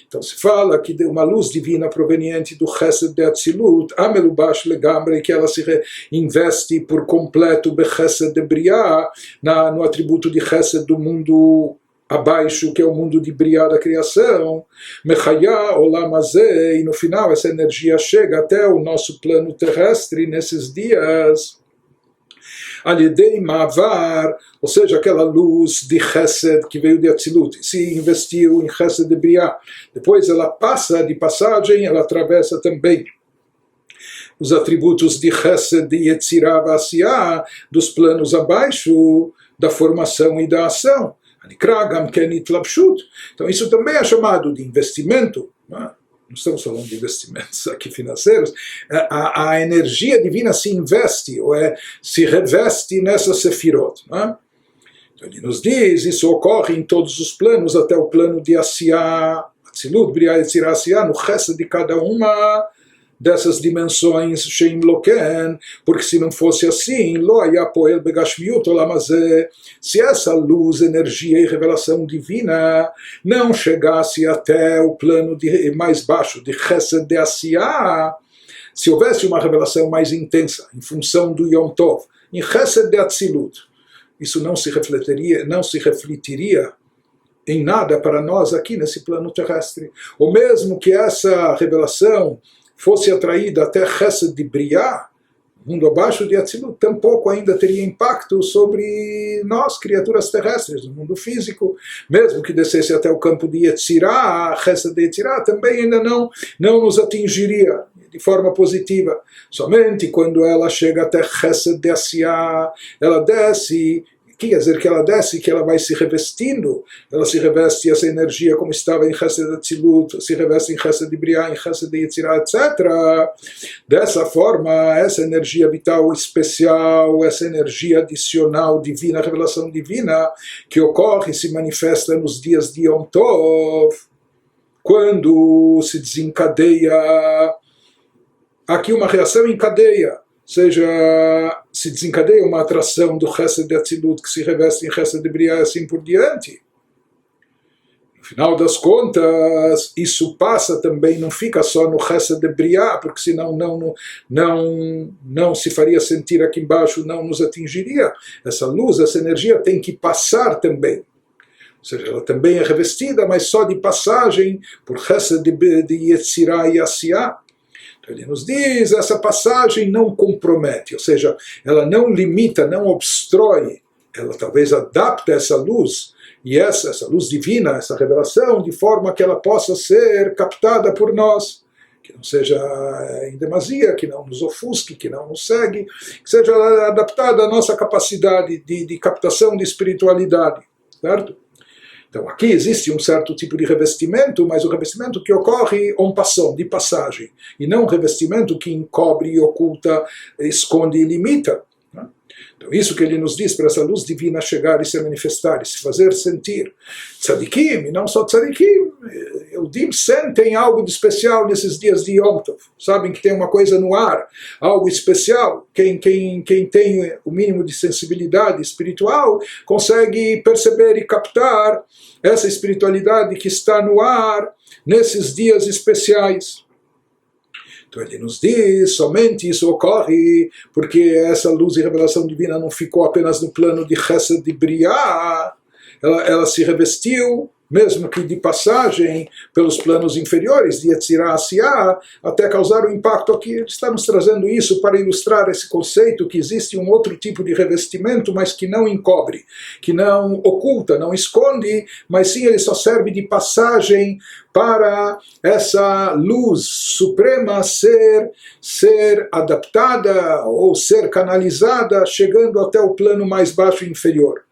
Speaker 1: Então se fala que de uma luz divina proveniente do Chesed de Atzilut, Amelubash Legamre, que ela se investe por completo Bechesed de Briah, no atributo de Chesed do mundo abaixo, que é o mundo de Briá da criação, Mechaya Olam Hazeh, e no final essa energia chega até o nosso plano terrestre nesses dias, Alidei Ma'avar, ou seja, aquela luz de Chesed que veio de Atzilut, se investiu em Chesed de Briá, depois ela passa de passagem, ela atravessa também os atributos de Chesed, de Yetzirah, V'Asiyah, dos planos abaixo da formação e da ação. Então isso também é chamado de investimento. Não estamos falando de investimentos aqui financeiros. A energia divina se investe, ou se reveste nessa sefirot. Então ele nos diz, isso ocorre em todos os planos, até o plano de Asiyah, Atzilut, Briá, Yetzirah, Asiyah, no resto de cada uma dessas dimensões, Sheim Loken, porque se não fosse assim, Lo haya poel begashmiut olam hazeh, se essa luz, energia e revelação divina não chegasse até o plano mais baixo, de Chesed de Asiyah, se houvesse uma revelação mais intensa, em função do Yom Tov, em Chesed de Atzilut, isso não se refletiria em nada para nós aqui nesse plano terrestre. Ou mesmo que essa revelação fosse atraída até Chesed de Briá, mundo abaixo de Atzilut, tampouco ainda teria impacto sobre nós, criaturas terrestres, no mundo físico, mesmo que descesse até o campo de Yetzirah, Chesed de Yetzirah, também ainda não nos atingiria de forma positiva. Somente quando ela chega até Chesed de Asiyah, ela desce, quer dizer que ela desce, que ela vai se revestindo, ela se reveste essa energia como estava em Chesed de Atzilut, se reveste em Chesed de Briá, em Chesed de Yetzirah, etc. Dessa forma, essa energia vital especial, essa energia adicional divina, revelação divina, que ocorre e se manifesta nos dias de Yom Tov, quando se desencadeia aqui uma reação em cadeia, ou seja, se desencadeia uma atração do Chesed de Atzilut que se reveste em Chesed de Briá e assim por diante. No final das contas, isso passa também, não fica só no Chesed de Briá, porque senão não se faria sentir aqui embaixo, não nos atingiria. Essa luz, essa energia tem que passar também. Ou seja, ela também é revestida, mas só de passagem por Chesed de Yetzirah e Asiyah. Ele nos diz, essa passagem não compromete, ou seja, ela não limita, não obstrói, ela talvez adapta essa luz, e essa luz divina, essa revelação, de forma que ela possa ser captada por nós, que não seja em demasia, que não nos ofusque, que não nos segue, que seja adaptada à nossa capacidade de captação de espiritualidade, certo? Então aqui existe um certo tipo de revestimento, mas o revestimento que ocorre en passant, de passagem, e não um revestimento que encobre, oculta, esconde e limita. Então isso que ele nos diz para essa luz divina chegar e se manifestar, e se fazer sentir. Tzadikim, e não só tzadikim, Eudim sentem algo de especial nesses dias de Yom Tov. Sabem que tem uma coisa no ar, algo especial. Quem tem o mínimo de sensibilidade espiritual consegue perceber e captar essa espiritualidade que está no ar nesses dias especiais. Então ele nos diz, somente isso ocorre porque essa luz e revelação divina não ficou apenas no plano de Chesed de Briá, ela se revestiu, mesmo que de passagem, pelos planos inferiores de Yetzirah Asiyah, até causar um impacto aqui. Ele está nos trazendo isso para ilustrar esse conceito que existe um outro tipo de revestimento, mas que não encobre, que não oculta, não esconde, mas sim ele só serve de passagem para essa luz suprema ser adaptada ou ser canalizada, chegando até o plano mais baixo e inferior.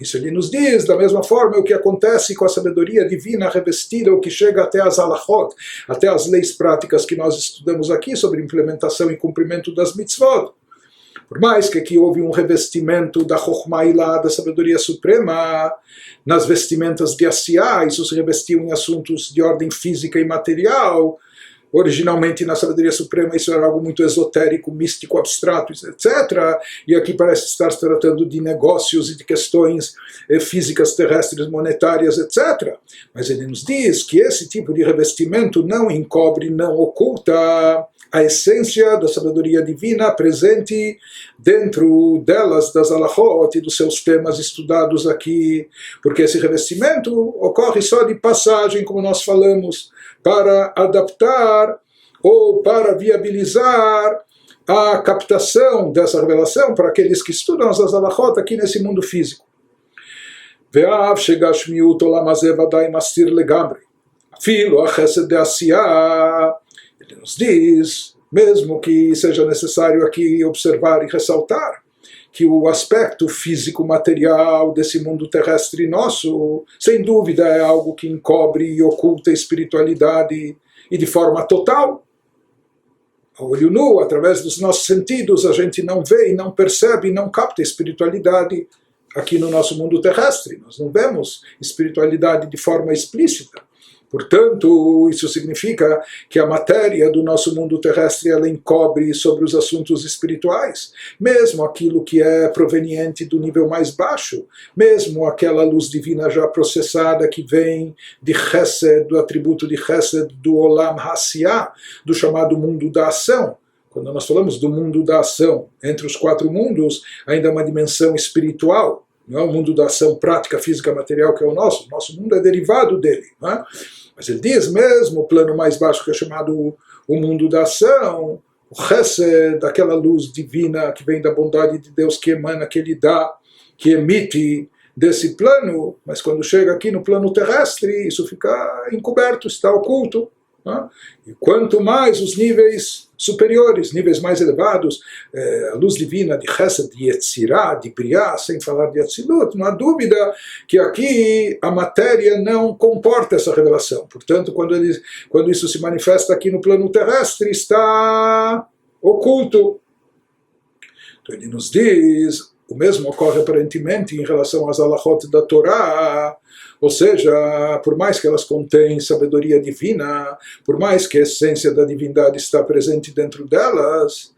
Speaker 1: Isso ele nos diz, da mesma forma, o que acontece com a sabedoria divina revestida, o que chega até as halachot, até as leis práticas que nós estudamos aqui sobre implementação e cumprimento das mitzvot. Por mais que aqui houve um revestimento da Chokhmah Ilá, da sabedoria suprema, nas vestimentas de Asiyah, isso se revestiu em assuntos de ordem física e material, originalmente na sabedoria suprema isso era algo muito esotérico, místico, abstrato, etc. E aqui parece estar se tratando de negócios e de questões físicas terrestres, monetárias, etc. Mas ele nos diz que esse tipo de revestimento não encobre, não oculta a essência da sabedoria divina presente dentro delas, das alachot e dos seus temas estudados aqui, porque esse revestimento ocorre só de passagem, como nós falamos, para adaptar ou para viabilizar a captação dessa revelação para aqueles que estudam as alachot aqui nesse mundo físico. Ve'av shegashmiut olam hazeh vadai mastir legamri, afilo hachesed de'asiyah. Ele nos diz, mesmo que seja necessário aqui observar e ressaltar, que o aspecto físico-material desse mundo terrestre nosso, sem dúvida, é algo que encobre e oculta a espiritualidade, e de forma total. A olho nu, através dos nossos sentidos, a gente não vê e não percebe e não capta a espiritualidade aqui no nosso mundo terrestre. Nós não vemos espiritualidade de forma explícita. Portanto, isso significa que a matéria do nosso mundo terrestre ela encobre sobre os assuntos espirituais, mesmo aquilo que é proveniente do nível mais baixo, mesmo aquela luz divina já processada que vem de Chesed, do atributo de Chesed, do Olam Hasiyah, do chamado mundo da ação. Quando nós falamos do mundo da ação, entre os 4 mundos, ainda há uma dimensão espiritual. Não é o mundo da ação prática, física, material que é o nosso mundo é derivado dele. Não é? Mas ele diz mesmo o plano mais baixo que é chamado o mundo da ação, o Chesed, daquela luz divina que vem da bondade de Deus que emana, que ele dá, que emite desse plano, mas quando chega aqui no plano terrestre, isso fica encoberto, está oculto. E quanto mais os níveis superiores, níveis mais elevados, a luz divina de Chesed, de Yetzirah, de Briah, sem falar de Atzilut, não há dúvida que aqui a matéria não comporta essa revelação. Portanto, quando isso se manifesta aqui no plano terrestre, está oculto. Então ele nos diz, o mesmo ocorre aparentemente em relação às alachot da Torá, ou seja, por mais que elas contêm sabedoria divina, por mais que a essência da divindade está presente dentro delas,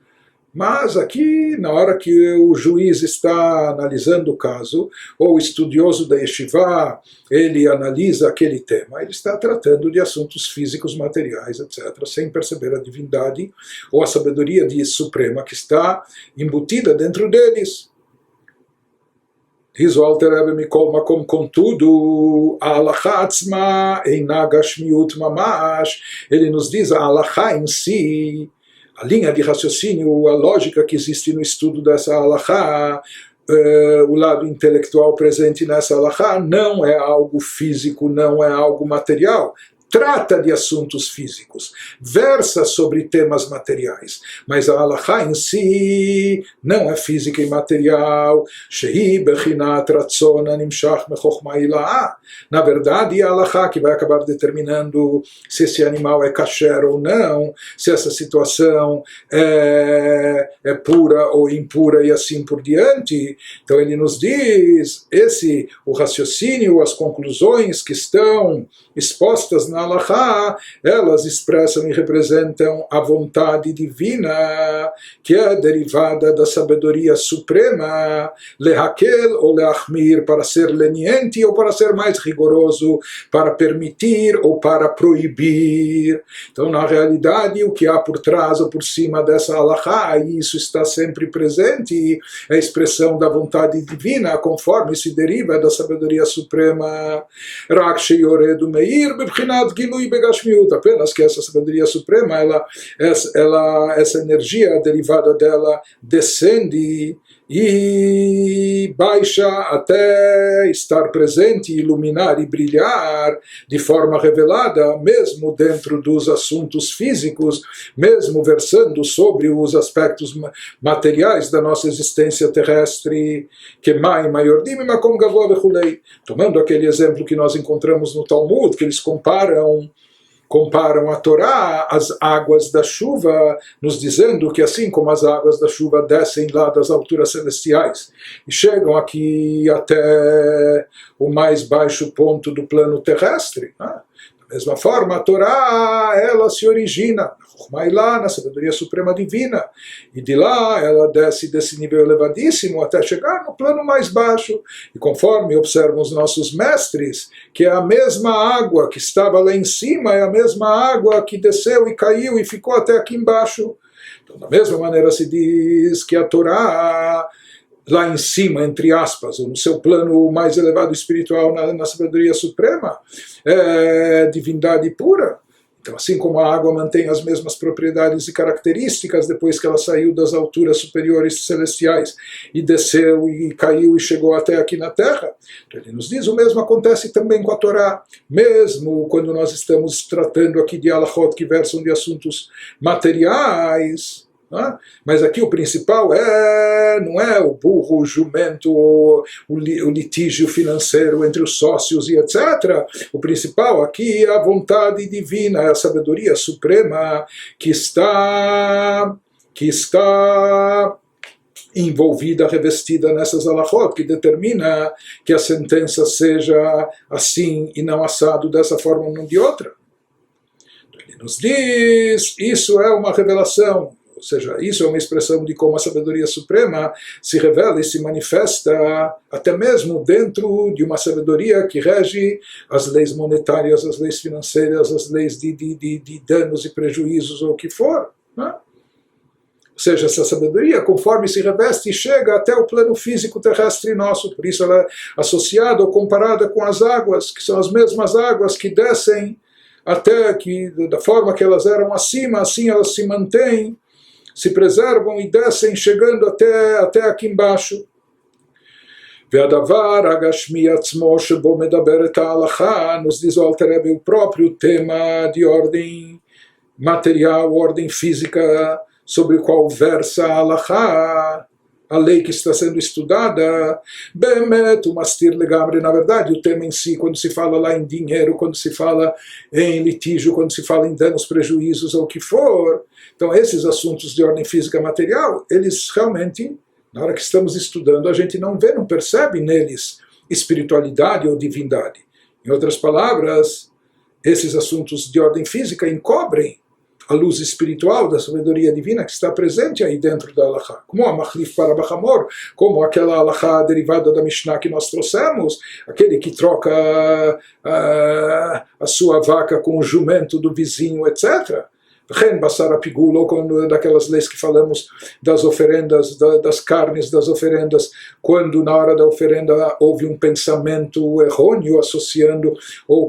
Speaker 1: mas aqui, na hora que o juiz está analisando o caso, ou o estudioso da yeshiva, ele analisa aquele tema, ele está tratando de assuntos físicos, materiais, etc., sem perceber a divindade ou a sabedoria suprema que está embutida dentro deles. Diz o Alter Rebbe Mikol Makom, contudo, a Halachá Atzma eina Gashmiut Mamash. Ele nos diz a Halachá em si, a linha de raciocínio, a lógica que existe no estudo dessa Halachá, o lado intelectual presente nessa Halachá, não é algo físico, não é algo material. Trata de assuntos físicos, versa sobre temas materiais, mas a halachá em si não é física e material. Shehi bechinat ratzon animshach mechochma ila'ah. Na verdade, a halachá que vai acabar determinando se esse animal é kasher ou não, se essa situação é pura ou impura e assim por diante. Então ele nos diz, o raciocínio, as conclusões que estão expostas na halachá, elas expressam e representam a vontade divina, que é derivada da sabedoria suprema, lehakel ou leachmir, para ser leniente ou para ser mais rigoroso, para permitir ou para proibir. Então, na realidade, o que há por trás ou por cima dessa halachá, e isso está sempre presente, é a expressão da vontade divina, conforme se deriva da sabedoria suprema. Rak sheyoredu meir bebchinat gilui begashmiut, apenas que essa sabedoria suprema, essa energia derivada dela descende e baixa até estar presente, iluminar e brilhar de forma revelada, mesmo dentro dos assuntos físicos, mesmo versando sobre os aspectos materiais da nossa existência terrestre, tomando aquele exemplo que nós encontramos no Talmud, que eles comparam a Torá às águas da chuva, nos dizendo que assim como as águas da chuva descem lá das alturas celestiais e chegam aqui até o mais baixo ponto do plano terrestre, da Da mesma forma, a Torá, ela se origina na Chokhmah Ilá, na sabedoria suprema divina, e de lá ela desce desse nível elevadíssimo até chegar no plano mais baixo, e conforme observam os nossos mestres, que é a mesma água que estava lá em cima, é a mesma água que desceu e caiu e ficou até aqui embaixo. Então, da mesma maneira se diz que a Torá, lá em cima, entre aspas, ou no seu plano mais elevado espiritual, na sabedoria suprema, é divindade pura. Então, assim como a água mantém as mesmas propriedades e características depois que ela saiu das alturas superiores celestiais e desceu e caiu e chegou até aqui na Terra, então ele nos diz, o mesmo acontece também com a Torá, mesmo quando nós estamos tratando aqui de alachot que versam de assuntos materiais. Mas aqui o principal não é o burro, o jumento, o litígio financeiro entre os sócios e etc. O principal aqui é a vontade divina, é a sabedoria suprema que está envolvida, revestida nessas alachot, que determina que a sentença seja assim e não assado dessa forma ou não de outra. Ele nos diz, isso é uma revelação. Ou seja, isso é uma expressão de como a sabedoria suprema se revela e se manifesta até mesmo dentro de uma sabedoria que rege as leis monetárias, as leis financeiras, as leis de danos e prejuízos ou o que for. Né? Ou seja, essa sabedoria, conforme se reveste, chega até o plano físico terrestre nosso. Por isso ela é associada ou comparada com as águas, que são as mesmas águas que descem até que, da forma que elas eram acima, assim elas se mantêm, se preservam e descem, chegando até aqui embaixo. והדבר הגשמי עצמו שבו מדברת ההלכה, nos diz o Alter Rebbe, o próprio tema de ordem material, ordem física, sobre o qual versa a halakha, a lei que está sendo estudada, bemet, o mastir legamre, na verdade, o tema em si, quando se fala lá em dinheiro, quando se fala em litígio, quando se fala em danos, prejuízos ou o que for, então esses assuntos de ordem física material, eles realmente, na hora que estamos estudando, a gente não vê, não percebe neles espiritualidade ou divindade. Em outras palavras, esses assuntos de ordem física encobrem a luz espiritual da sabedoria divina que está presente aí dentro da halakha. Como a Machlif para Bachamor, como aquela halakha derivada da Mishnah que nós trouxemos, aquele que troca a sua vaca com o jumento do vizinho, etc. Ren Basara Pigul, ou daquelas leis que falamos das oferendas, das carnes das oferendas, quando na hora da oferenda houve um pensamento errôneo associando ou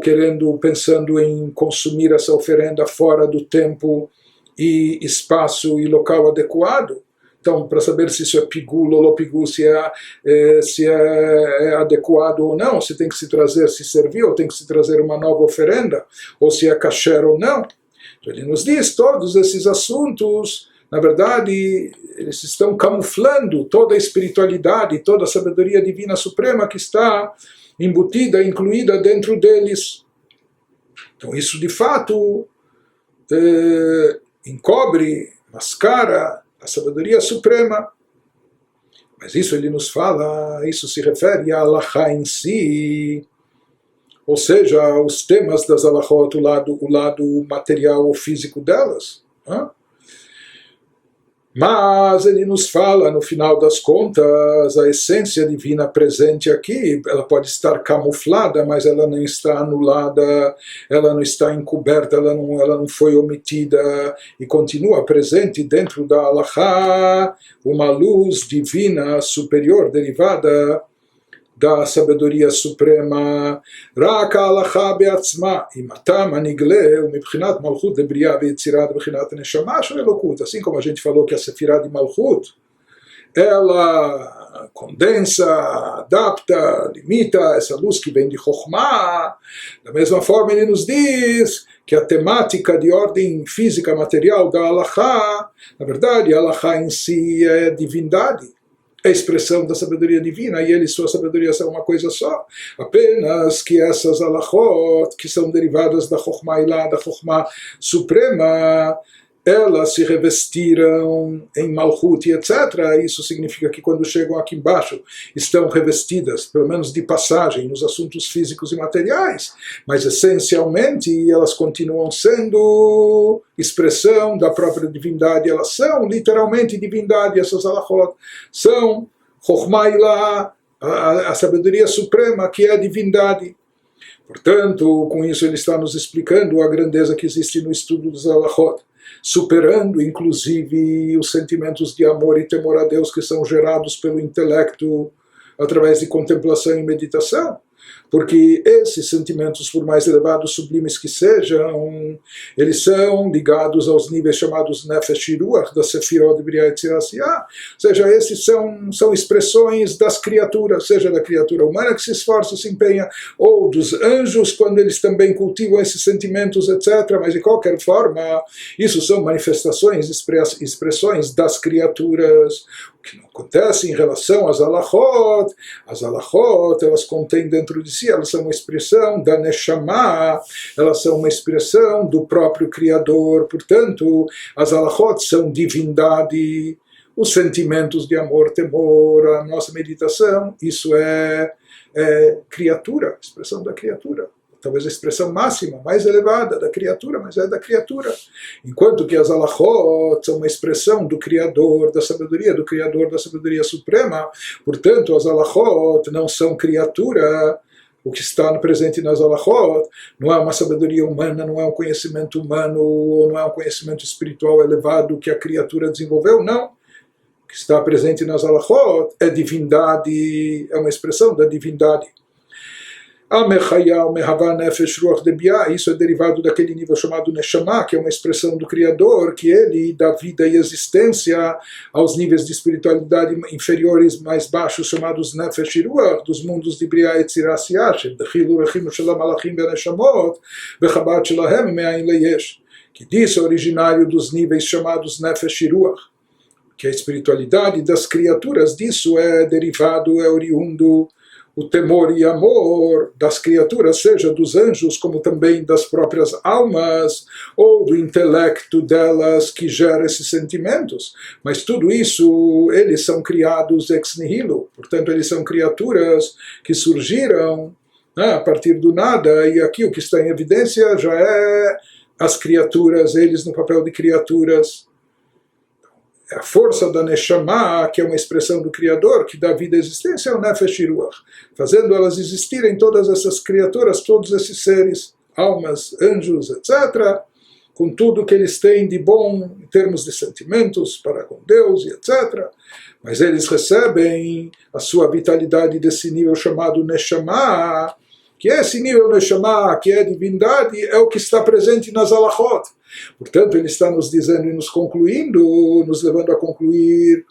Speaker 1: pensando em consumir essa oferenda fora do tempo e espaço e local adequado. Então, para saber se isso é pigul ou lopigul, se é adequado ou não, se tem que se trazer, se servir, ou tem que se trazer uma nova oferenda, ou se é kasher ou não. Ele nos diz todos esses assuntos, na verdade, eles estão camuflando toda a espiritualidade, toda a sabedoria divina suprema que está embutida, incluída dentro deles. Então isso de fato encobre, mascara a sabedoria suprema. Mas isso ele nos fala, isso se refere à halakha em si, ou seja, os temas das halachot, o lado material ou físico delas. Mas ele nos fala, no final das contas, a essência divina presente aqui, ela pode estar camuflada, mas ela não está anulada, ela não está encoberta, ela não foi omitida, e continua presente dentro da halakha, uma luz divina superior, derivada da sabedoria suprema. רק ההלכה בעצמה, אם אתה מנגלה, ומבחינת מלכות לבריאה ויצירה מבחינת הנשמה של אלוקות. Assim como a gente falou que a sefirá de Malchut, ela condensa, adapta, limita essa luz que vem de Chokhmah. Da mesma forma ele nos diz que a temática de ordem física material da halakha, na verdade a halakha em si é divindade, a expressão da sabedoria divina, e ele e sua sabedoria são uma coisa só. Apenas que essas halachot, que são derivadas da Chokhmah Ilá, da Chokhmah Suprema, elas se revestiram em Malhut e etc. Isso significa que quando chegam aqui embaixo estão revestidas, pelo menos de passagem, nos assuntos físicos e materiais, mas essencialmente elas continuam sendo expressão da própria divindade, elas são literalmente divindade, essas alachot são Chokhmah Ilah, a sabedoria suprema que é a divindade. Portanto, com isso ele está nos explicando a grandeza que existe no estudo dos alachot, superando inclusive os sentimentos de amor e temor a Deus que são gerados pelo intelecto através de contemplação e meditação. Porque esses sentimentos, por mais elevados, sublimes que sejam, eles são ligados aos níveis chamados Nefesh e Ruach, da Sefirot de Briah Yetzirah Asiyah. Ou seja, esses são expressões das criaturas, seja da criatura humana que se esforça, se empenha, ou dos anjos, quando eles também cultivam esses sentimentos, etc. Mas, de qualquer forma, isso são manifestações, expressões das criaturas. O que não acontece em relação às alachot, elas contêm dentro de si, elas são uma expressão da Neshama, elas são uma expressão do próprio Criador, portanto, as alachot são divindade, os sentimentos de amor, temor, a nossa meditação, isso é criatura, expressão da criatura. Talvez a expressão máxima, mais elevada da criatura, mas é da criatura. Enquanto que as alachot são uma expressão do Criador, da Criador, da sabedoria suprema, portanto as alachot não são criatura. O que está presente nas alachot não é uma sabedoria humana, não é um conhecimento humano, ou não é um conhecimento espiritual elevado que a criatura desenvolveu, não. O que está presente nas alachot é divindade, é uma expressão da divindade. Isso é derivado daquele nível chamado Neshama, que é uma expressão do Criador, que ele dá vida e existência aos níveis de espiritualidade inferiores, mais baixos, chamados Nefesh e Ruach, dos mundos de Briah Yetzirah Asiyah, que diz originário dos níveis chamados Nefesh e Ruach, que a espiritualidade das criaturas, disso é derivado, é oriundo o temor e amor das criaturas, seja dos anjos, como também das próprias almas, ou do intelecto delas que gera esses sentimentos. Mas tudo isso, eles são criados ex nihilo, portanto, eles são criaturas que surgiram a partir do nada, e aqui o que está em evidência já é as criaturas, eles no papel de criaturas. A força da Neshama, que é uma expressão do Criador, que dá vida à existência, é o Nefesh e Ruach, fazendo elas existirem, todas essas criaturas, todos esses seres, almas, anjos, etc., com tudo que eles têm de bom em termos de sentimentos para com Deus e etc. Mas eles recebem a sua vitalidade desse nível chamado Neshama, que esse nível Neshama, que é divindade, é o que está presente nas alachot. Portanto, ele está nos dizendo e nos concluindo, nos levando a concluir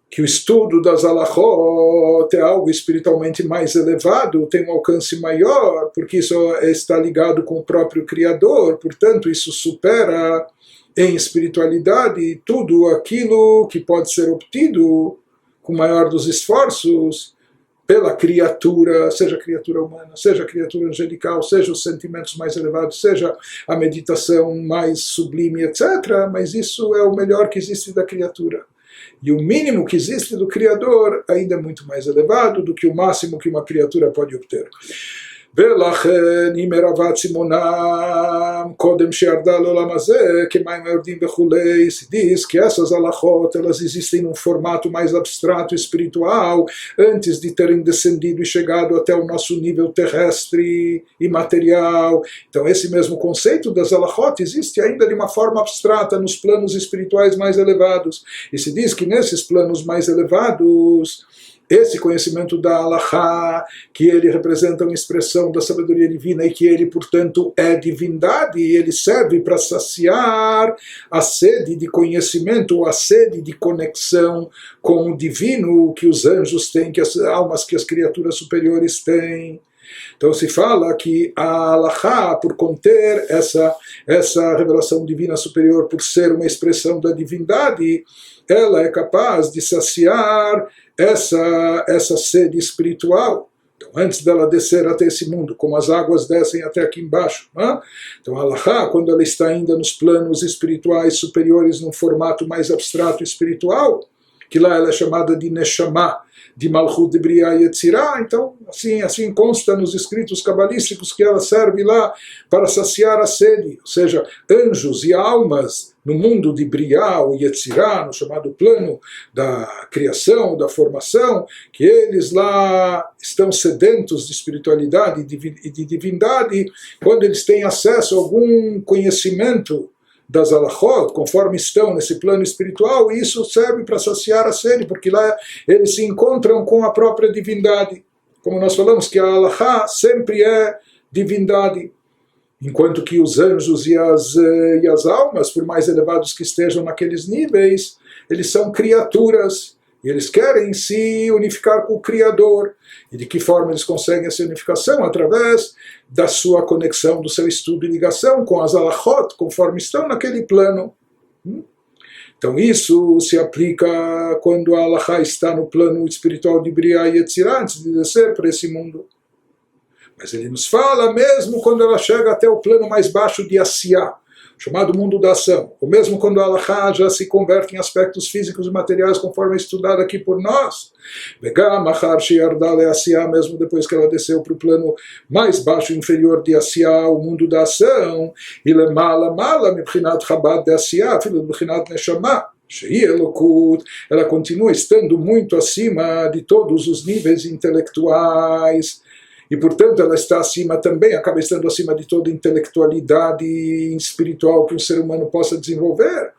Speaker 1: que o estudo das alachot é algo espiritualmente mais elevado, tem um alcance maior, porque isso está ligado com o próprio Criador, portanto, isso supera em espiritualidade tudo aquilo que pode ser obtido com o maior dos esforços pela criatura, seja criatura humana, seja criatura angelical, seja os sentimentos mais elevados, seja a meditação mais sublime, etc. Mas isso é o melhor que existe da criatura. E o mínimo que existe do Criador ainda é muito mais elevado do que o máximo que uma criatura pode obter. ולכן אם מרבת סימונם קודם שירדה לעולם הזה כמים היורדים וכולי, se diz que essas alachot elas existem num formato mais abstrato espiritual antes de terem descendido e chegado até o nosso nível terrestre e material. Então esse mesmo conceito das alachot existe ainda de uma forma abstrata nos planos espirituais mais elevados, e se diz que nesses planos mais elevados esse conhecimento da Halachá, que ele representa uma expressão da sabedoria divina e que ele, portanto, é divindade, e ele serve para saciar a sede de conhecimento, a sede de conexão com o divino que os anjos têm, que as almas, que as criaturas superiores têm. Então se fala que a Halachá, por conter essa revelação divina superior, por ser uma expressão da divindade, ela é capaz de saciar essa sede espiritual, Então, antes dela descer até esse mundo, como as águas descem até aqui embaixo. Né? Então, a Halakha, quando ela está ainda nos planos espirituais superiores, num formato mais abstrato espiritual, que lá ela é chamada de Neshama, de Malchut de Briah e Yetzirah, então assim consta nos escritos cabalísticos que ela serve lá para saciar a sede, ou seja, anjos e almas no mundo de Briah ou Yetzirah, no chamado plano da criação, da formação, que eles lá estão sedentos de espiritualidade e de divindade, quando eles têm acesso a algum conhecimento das alachot, conforme estão nesse plano espiritual, e isso serve para saciar a sede, porque lá eles se encontram com a própria divindade. Como nós falamos que a alachá sempre é divindade, enquanto que os anjos e as almas, por mais elevados que estejam naqueles níveis, eles são criaturas, e eles querem se unificar com o Criador. E de que forma eles conseguem essa unificação? Através da sua conexão, do seu estudo e ligação com as alachot, conforme estão naquele plano. Então isso se aplica quando a alachá está no plano espiritual de Briah e Yetzirah, antes de descer para esse mundo. Mas ele nos fala mesmo quando ela chega até o plano mais baixo de Asiyah, chamado mundo da ação, ou mesmo quando a Halakha já se converte em aspectos físicos e materiais, conforme é estudado aqui por nós. Mesmo depois que ela desceu para o plano mais baixo e inferior de Asiyah, o mundo da ação, ela continua estando muito acima de todos os níveis intelectuais, e portanto ela está acima também, acaba estando acima de toda intelectualidade espiritual que um ser humano possa desenvolver,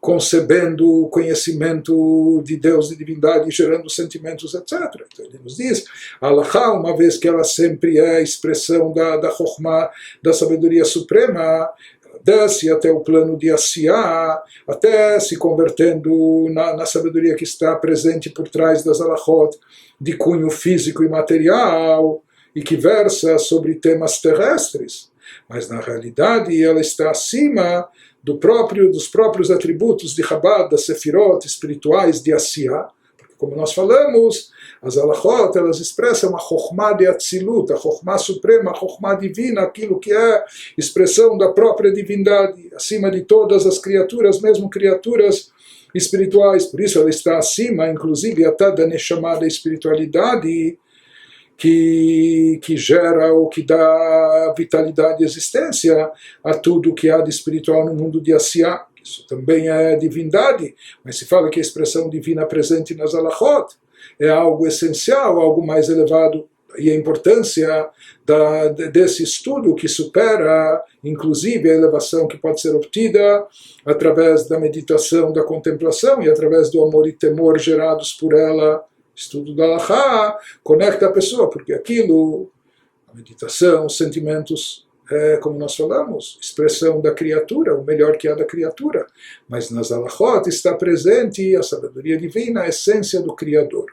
Speaker 1: concebendo o conhecimento de Deus, de divindade, gerando sentimentos, etc. Então ele nos diz, a Halakha, uma vez que ela sempre é a expressão da Chokhmah, da sabedoria suprema, desce até o plano de Asiyah, até se convertendo na sabedoria que está presente por trás das alachot, de cunho físico e material, e que versa sobre temas terrestres. Mas na realidade ela está acima dos próprios atributos de Chabad, das sefirot espirituais de Asiyah, porque como nós falamos, as alachot, elas expressam a Chokhmah de Atzilut, a Chokhmah suprema, a Chokhmah divina, aquilo que é expressão da própria divindade, acima de todas as criaturas, mesmo criaturas espirituais. Por isso ela está acima, inclusive até da Neshama, da espiritualidade, que gera ou que dá vitalidade e existência a tudo que há de espiritual no mundo de Asiyah. Isso também é divindade, mas se fala que a expressão divina presente nas alachot é algo essencial, algo mais elevado. E a importância desse estudo que supera, inclusive, a elevação que pode ser obtida através da meditação, da contemplação e através do amor e temor gerados por ela. Estudo da Halakha conecta a pessoa, porque aquilo, a meditação, os sentimentos, como nós falamos, expressão da criatura, o melhor que há da criatura. Mas nas alachot está presente a sabedoria divina, a essência do Criador.